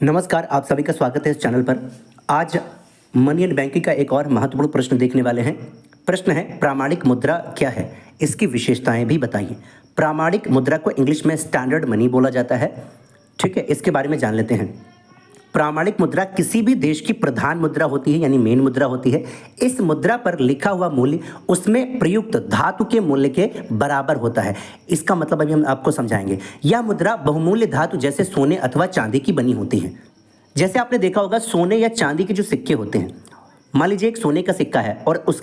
नमस्कार, आप सभी का स्वागत है इस चैनल पर। आज मनी एंड बैंकिंग का एक और महत्वपूर्ण प्रश्न देखने वाले हैं। प्रश्न है, प्रामाणिक मुद्रा क्या है, इसकी विशेषताएं भी बताइए। प्रामाणिक मुद्रा को इंग्लिश में स्टैंडर्ड मनी बोला जाता है। ठीक है, इसके बारे में जान लेते हैं। प्रामाणिक मुद्रा किसी भी देश की प्रधान मुद्रा होती है, यानी मेन मुद्रा होती है। इस मुद्रा पर लिखा हुआ मूल्य उसमें प्रयुक्त धातु के मूल्य के बराबर होता है। इसका मतलब अभी हम आपको समझाएंगे। यह मुद्रा बहुमूल्य धातु जैसे सोने अथवा चांदी की बनी होती है। जैसे आपने देखा होगा, सोने या चांदी के जो सिक्के होते हैं, मान लीजिए एक सोने का सिक्का है और उस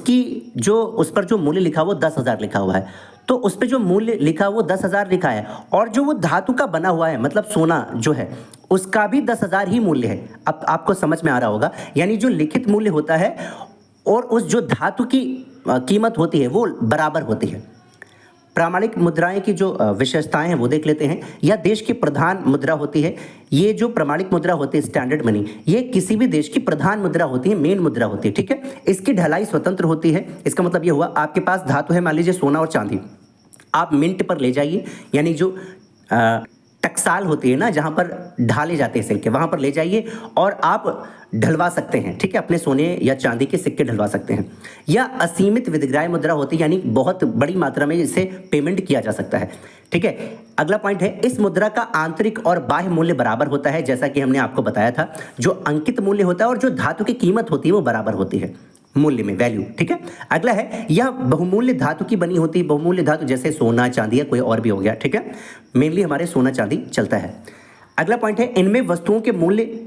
पर जो मूल्य लिखा हुआ 10,000 लिखा हुआ है, तो उस पर जो मूल्य लिखा हुआ 10,000 लिखा है, और जो वो धातु का बना हुआ है, मतलब सोना जो है, उसका भी 10,000 ही मूल्य है। अब आपको समझ में आ रहा होगा, यानी जो लिखित मूल्य होता है और उस जो धातु की कीमत होती है वो बराबर होती है। प्रामाणिक मुद्राएं की जो विशेषताएं हैं वो देख लेते हैं। यह देश की प्रधान मुद्रा होती है। ये जो प्रामाणिक मुद्रा होती है, स्टैंडर्ड मनी, ये किसी भी देश की प्रधान मुद्रा होती है, मेन मुद्रा होती है। ठीक है, इसकी ढलाई स्वतंत्र होती है। इसका मतलब ये हुआ, आपके पास धातु है, मान लीजिए सोना और चांदी, आप मिंट पर ले जाइए, यानी जो टकसाल होती है ना, जहाँ पर ढाले जाते हैं सिक्के, वहाँ पर ले जाइए और आप ढलवा सकते हैं। ठीक है, अपने सोने या चांदी के सिक्के ढलवा सकते हैं। यह असीमित विधिग्राह्य मुद्रा होती है, यानी बहुत बड़ी मात्रा में इसे पेमेंट किया जा सकता है। ठीक है, अगला पॉइंट है, इस मुद्रा का आंतरिक और बाह्य मूल्य बराबर होता है। जैसा कि हमने आपको बताया था, जो अंकित मूल्य होता है और जो धातु की कीमत होती है वो बराबर होती है मूल्य में, वैल्यू। ठीक है, अगला है, यह बहुमूल्य धातु की बनी होती है। बहुमूल्य धातु जैसे सोना, चांदी या कोई और भी हो गया। ठीक है, मेनली हमारे सोना चांदी चलता है। अगला पॉइंट है, इनमें वस्तुओं के मूल्य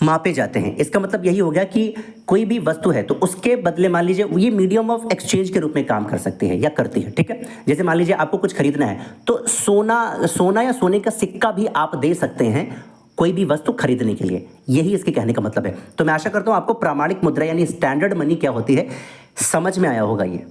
मापे जाते हैं। इसका मतलब यही हो गया कि कोई भी वस्तु है तो उसके बदले मान लीजिए ये मीडियम ऑफ एक्सचेंज के रूप में काम कर सकती है या करती है। ठीक है, जैसे मान लीजिए आपको कुछ खरीदना है तो सोना या सोने का सिक्का भी आप दे सकते हैं कोई भी वस्तु खरीदने के लिए। यही इसके कहने का मतलब है। तो मैं आशा करता हूं आपको प्रामाणिक मुद्रा यानी स्टैंडर्ड मनी क्या होती है समझ में आया होगा ये।